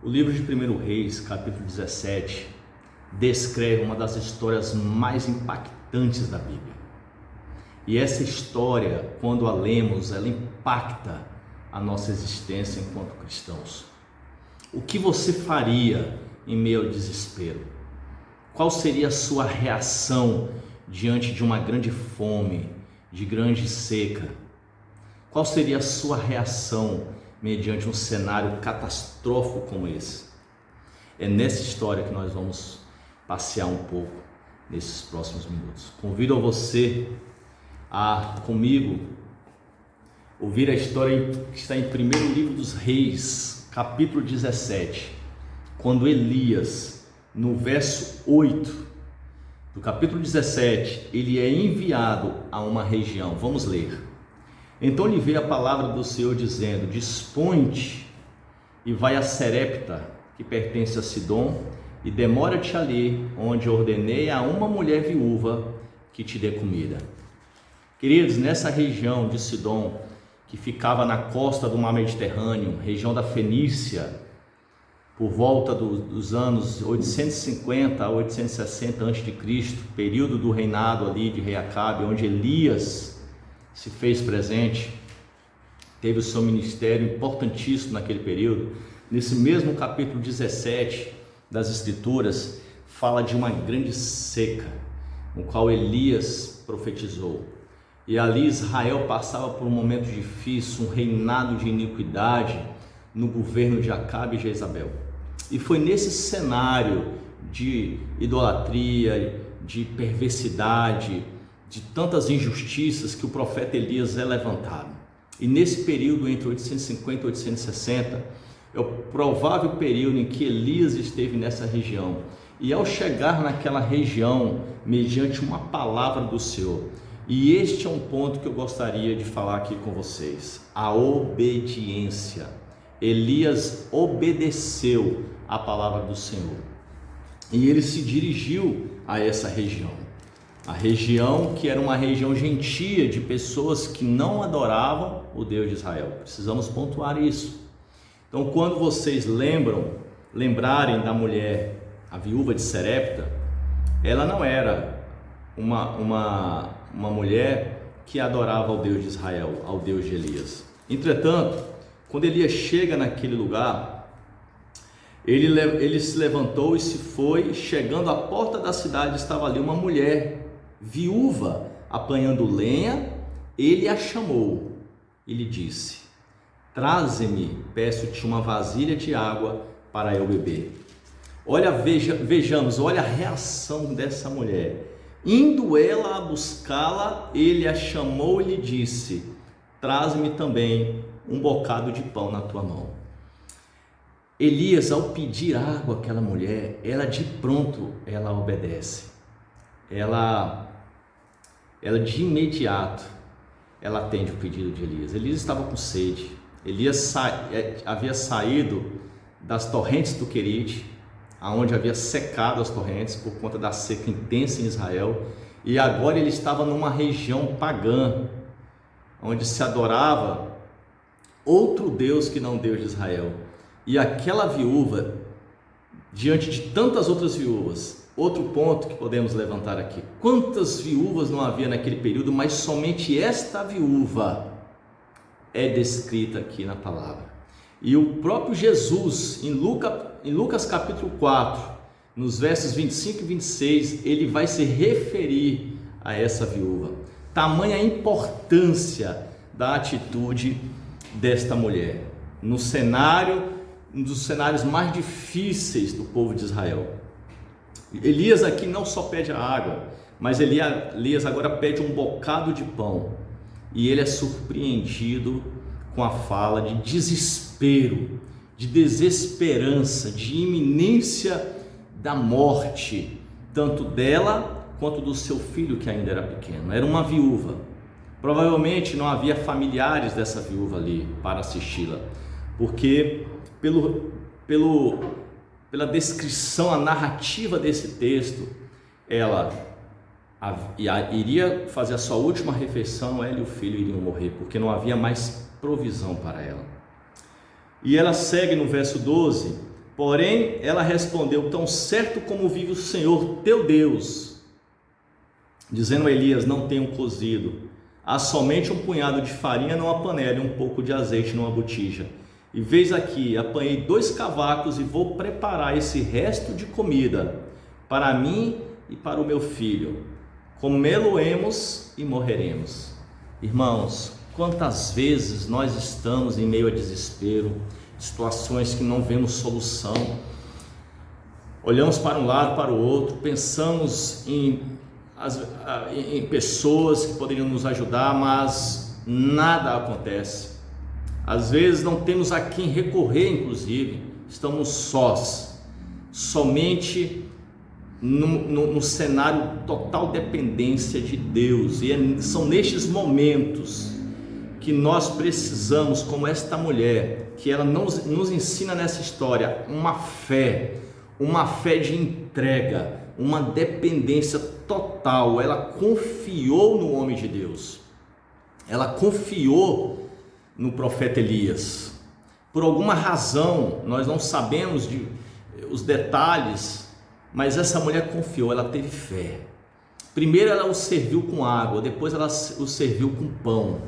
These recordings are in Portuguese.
O livro de 1 Reis, capítulo 17, descreve uma das histórias mais impactantes da Bíblia. E essa história, quando a lemos, ela impacta a nossa existência enquanto cristãos. O que você faria em meio ao desespero? Qual seria a sua reação diante de uma grande fome, de grande seca? Qual seria a sua reação mediante um cenário catastrófico como esse? É nessa história que nós vamos passear um pouco nesses próximos minutos. Convido a você a, comigo, ouvir a história que está em primeiro livro dos Reis, capítulo 17, quando Elias, no verso 8 do capítulo 17, ele é enviado a uma região. Vamos ler. Então lhe veio a palavra do Senhor dizendo: dispõe-te e vai a Serepta, que pertence a Sidom, e demora-te ali, onde ordenei a uma mulher viúva que te dê comida. Queridos, nessa região de Sidom, que ficava na costa do mar Mediterrâneo, região da Fenícia, por volta dos anos 850 a 860 a.C., período do reinado ali de rei Acabe, onde Elias se fez presente, teve o seu ministério importantíssimo naquele período. Nesse mesmo capítulo 17 das Escrituras, fala de uma grande seca, no qual Elias profetizou. E ali Israel passava por um momento difícil, um reinado de iniquidade no governo de Acabe e Jezabel. E foi nesse cenário de idolatria, de perversidade, de tantas injustiças que o profeta Elias é levantado. E nesse período entre 850 e 860 é o provável período em que Elias esteve nessa região. E ao chegar naquela região, mediante uma palavra do Senhor, e este é um ponto que eu gostaria de falar aqui com vocês: a obediência. Elias obedeceu a palavra do Senhor e ele se dirigiu a essa região. A região que era uma região gentia de pessoas que não adoravam o Deus de Israel. Precisamos pontuar isso. Então, quando vocês lembrarem da mulher, a viúva de Serepta, ela não era uma mulher que adorava ao Deus de Israel, ao Deus de Elias. Entretanto, quando Elias chega naquele lugar, ele se levantou e se foi. Chegando à porta da cidade, estava ali uma mulher viúva apanhando lenha. Ele a chamou e lhe disse: traze-me, peço-te, uma vasilha de água para eu beber. Vejamos, olha a reação dessa mulher. Indo ela a buscá-la, ele a chamou e lhe disse: traze-me também um bocado de pão na tua mão. Elias, ao pedir água àquela mulher, ela de pronto, ela obedece. Ela de imediato, ela atende o pedido de Elias. Elias estava com sede. Elias havia saído das torrentes do Querite, aonde havia secado as torrentes por conta da seca intensa em Israel, e agora ele estava numa região pagã, onde se adorava outro Deus que não o Deus de Israel. E aquela viúva, diante de tantas outras viúvas, outro ponto que podemos levantar aqui: quantas viúvas não havia naquele período, mas somente esta viúva é descrita aqui na palavra. E o próprio Jesus, em Lucas capítulo 4, nos versos 25 e 26, ele vai se referir a essa viúva. Tamanha a importância da atitude desta mulher no cenário, um dos cenários mais difíceis do povo de Israel. Elias aqui não só pede a água, mas Elias agora pede um bocado de pão, e ele é surpreendido com a fala de desespero, de desesperança, de iminência da morte, tanto dela quanto do seu filho, que ainda era pequeno. Era uma viúva. Provavelmente não havia familiares dessa viúva ali para assisti-la, porque pela descrição, a narrativa desse texto, ela iria fazer a sua última refeição, ela e o filho iriam morrer, porque não havia mais provisão para ela. E ela segue no verso 12, Porém, ela respondeu: tão certo como vive o Senhor teu Deus, dizendo a Elias: não tenho cozido, há somente um punhado de farinha numa panela e um pouco de azeite numa botija. E veis aqui, apanhei 2 cavacos e vou preparar esse resto de comida para mim e para o meu filho. Comê-lo-emos e morreremos. Irmãos, quantas vezes nós estamos em meio a desespero, situações que não vemos solução, olhamos para um lado, para o outro, pensamos em pessoas que poderiam nos ajudar, mas nada acontece. Às vezes não temos a quem recorrer, inclusive, estamos sós, somente no cenário total dependência de Deus. E são nestes momentos que nós precisamos, como esta mulher, que ela nos ensina nessa história, uma fé de entrega, uma dependência total. Ela confiou no homem de Deus, ela confiou no profeta Elias. Por alguma razão, nós não sabemos os detalhes, mas essa mulher confiou, ela teve fé. Primeiro ela o serviu com água, depois ela o serviu com pão.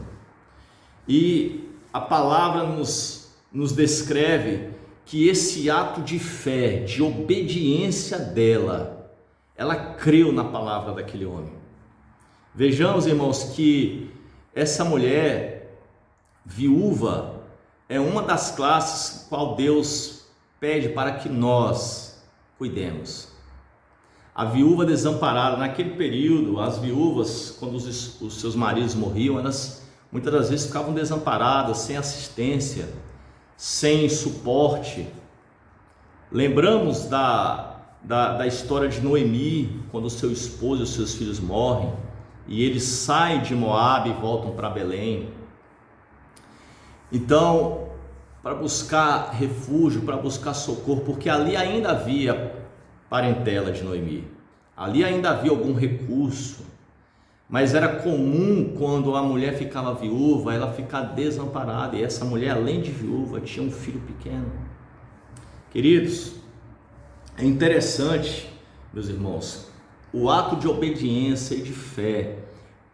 E a palavra nos descreve que esse ato de fé, de obediência dela, ela creu na palavra daquele homem. Vejamos, irmãos, que essa mulher viúva é uma das classes qual Deus pede para que nós cuidemos. A viúva desamparada, naquele período, as viúvas, quando os seus maridos morriam, elas muitas das vezes ficavam desamparadas, sem assistência, sem suporte. Lembramos da história de Noemi, quando o seu esposo e os seus filhos morrem, e eles saem de Moabe e voltam para Belém. Então, para buscar refúgio, para buscar socorro, porque ali ainda havia parentela de Noemi, ali ainda havia algum recurso, mas era comum, quando a mulher ficava viúva, ela ficar desamparada, e essa mulher, além de viúva, tinha um filho pequeno. Queridos, é interessante, meus irmãos, o ato de obediência e de fé,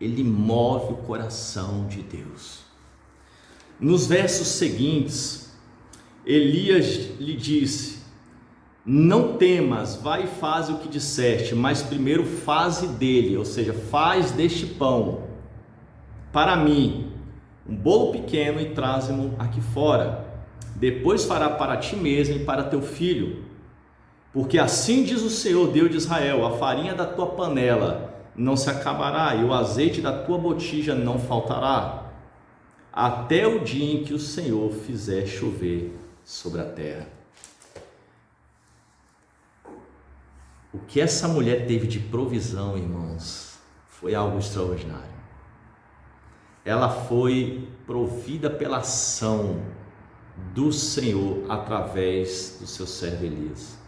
ele move o coração de Deus. Nos versos seguintes, Elias lhe disse: não temas, vai e faz o que disseste, mas primeiro faze dele, ou seja, faz deste pão para mim um bolo pequeno e traze-mo aqui fora. Depois fará para ti mesmo e para teu filho, porque assim diz o Senhor, Deus de Israel: a farinha da tua panela não se acabará e o azeite da tua botija não faltará, até o dia em que o Senhor fizer chover sobre a terra. O que essa mulher teve de provisão, irmãos, foi algo extraordinário. Ela foi provida pela ação do Senhor através do seu servo Elias.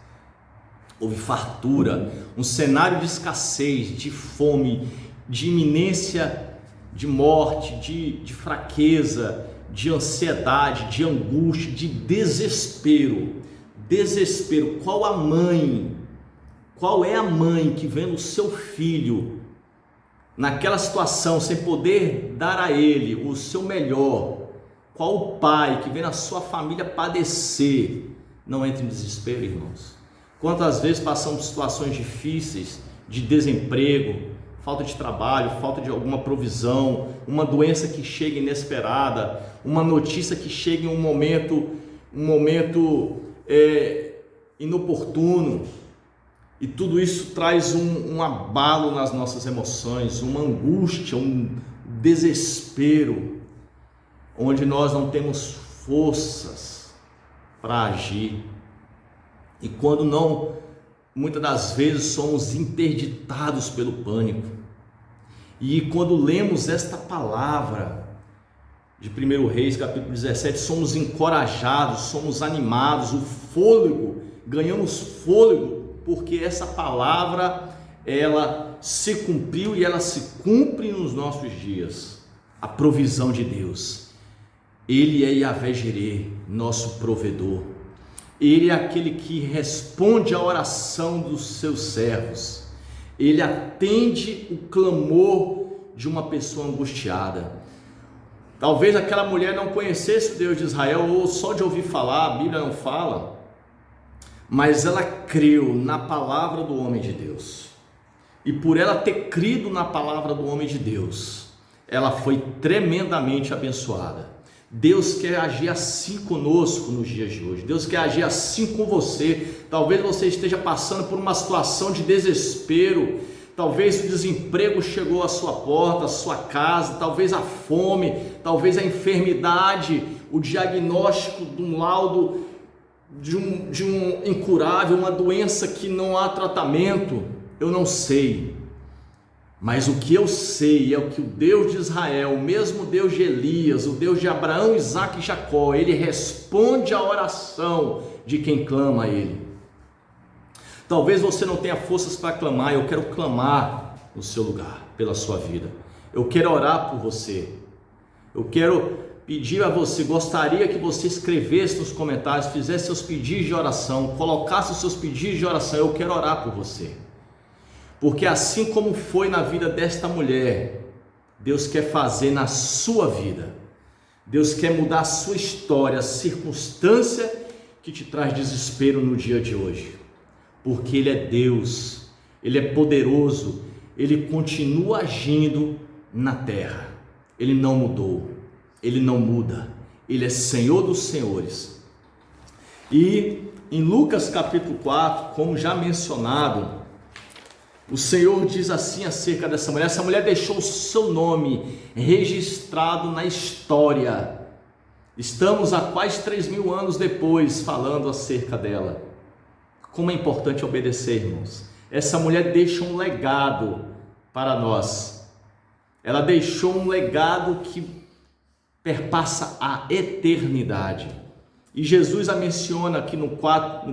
Houve fartura, um cenário de escassez, de fome, de iminência de morte, de fraqueza, de ansiedade, de angústia, de desespero. Qual é a mãe que vendo o seu filho naquela situação, sem poder dar a ele o seu melhor? Qual o pai que vendo a sua família padecer não entra em desespero, irmãos? Quantas vezes passamos situações difíceis, de desemprego, falta de trabalho, falta de alguma provisão, uma doença que chega inesperada, uma notícia que chega em um momento inoportuno, e tudo isso traz um abalo nas nossas emoções, uma angústia, um desespero, onde nós não temos forças para agir, e quando não, muitas das vezes somos interditados pelo pânico. E quando lemos esta palavra de 1 Reis, capítulo 17, somos encorajados, somos animados, o fôlego, ganhamos fôlego, porque essa palavra, ela se cumpriu e ela se cumpre nos nossos dias. A provisão de Deus, Ele é Yahvé Jireh, nosso provedor. Ele é aquele que responde à oração dos seus servos. Ele atende o clamor de uma pessoa angustiada. Talvez aquela mulher não conhecesse o Deus de Israel, ou só de ouvir falar, a Bíblia não fala, mas ela creu na palavra do homem de Deus. E por ela ter crido na palavra do homem de Deus, ela foi tremendamente abençoada. Deus quer agir assim conosco nos dias de hoje. Deus quer agir assim com você. Talvez você esteja passando por uma situação de desespero. Talvez o desemprego chegou à sua porta, à sua casa. Talvez a fome, talvez a enfermidade, o diagnóstico de um laudo de um incurável, uma doença que não há tratamento. Eu não sei. Mas o que eu sei é o que o Deus de Israel, o mesmo Deus de Elias, o Deus de Abraão, Isaque e Jacó, ele responde à oração de quem clama a ele. Talvez você não tenha forças para clamar, eu quero clamar no seu lugar, pela sua vida. Eu quero orar por você. Eu quero pedir a você, gostaria que você escrevesse nos comentários, fizesse seus pedidos de oração, colocasse os seus pedidos de oração. Eu quero orar por você. Porque assim como foi na vida desta mulher, Deus quer fazer na sua vida. Deus quer mudar a sua história, a circunstância que te traz desespero no dia de hoje. Porque Ele é Deus, Ele é poderoso, Ele continua agindo na terra. Ele não mudou, Ele não muda, Ele é Senhor dos senhores. E em Lucas capítulo 4, como já mencionado, o Senhor diz assim acerca dessa mulher. Essa mulher deixou o seu nome registrado na história. Estamos há quase 3.000 anos depois falando acerca dela. Como é importante obedecer, irmãos. Essa mulher deixa um legado para nós. Ela deixou um legado que perpassa a eternidade. E Jesus a menciona aqui no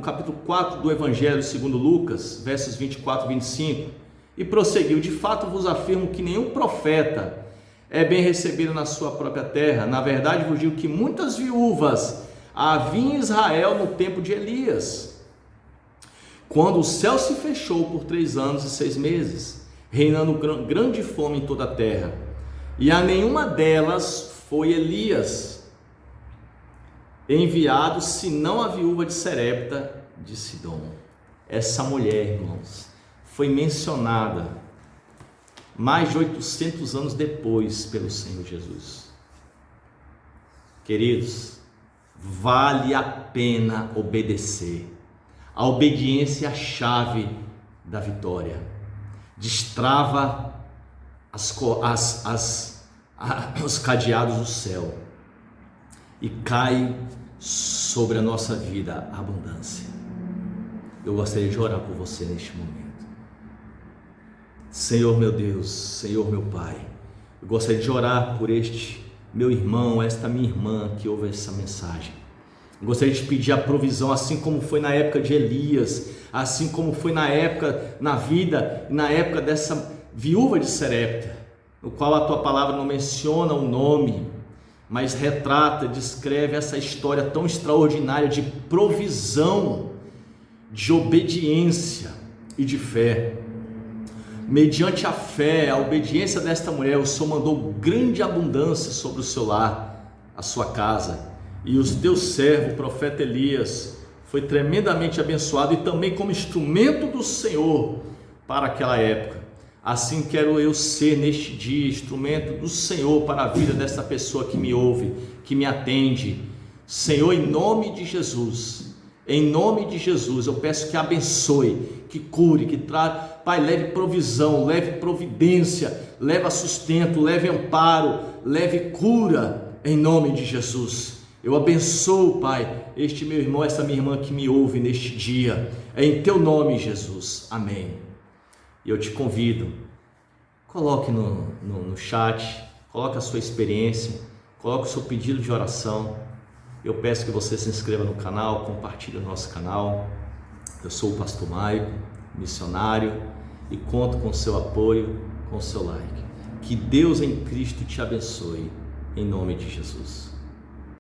capítulo 4 do Evangelho segundo Lucas, versos 24 e 25, e prosseguiu: de fato vos afirmo que nenhum profeta é bem recebido na sua própria terra. Na verdade vos digo que muitas viúvas havia em Israel no tempo de Elias, quando o céu se fechou por 3 anos e 6 meses, reinando grande fome em toda a terra, e a nenhuma delas foi Elias enviado, senão a viúva de Serepta de Sidom. Essa mulher, irmãos, foi mencionada mais de 800 anos depois pelo Senhor Jesus. Queridos, vale a pena obedecer. A obediência é a chave da vitória. Destrava os cadeados do céu e cai sobre a nossa vida a abundância. Eu gostaria de orar por você neste momento. Senhor meu Deus, Senhor meu Pai, eu gostaria de orar por este meu irmão, esta minha irmã que ouve essa mensagem. Eu gostaria de pedir a provisão, assim como foi na época de Elias, assim como foi na época dessa viúva de Serepta, no qual a tua palavra não menciona o nome, mas retrata, descreve essa história tão extraordinária de provisão, de obediência e de fé. Mediante a fé, a obediência desta mulher, o Senhor mandou grande abundância sobre o seu lar, a sua casa, e o teu servo, o profeta Elias, foi tremendamente abençoado e também como instrumento do Senhor para aquela época. Assim quero eu ser neste dia instrumento do Senhor para a vida dessa pessoa que me ouve, que me atende. Senhor, em nome de Jesus, eu peço que abençoe, que cure, que traga, Pai, leve provisão, leve providência, leve sustento, leve amparo, leve cura, em nome de Jesus. Eu abençoo, Pai, este meu irmão, essa minha irmã que me ouve neste dia, em teu nome, Jesus, amém. E eu te convido, coloque no chat, coloque a sua experiência, coloque o seu pedido de oração. Eu peço que você se inscreva no canal, compartilhe o nosso canal. Eu sou o pastor Maico, missionário, e conto com o seu apoio, com o seu like. Que Deus em Cristo te abençoe, em nome de Jesus.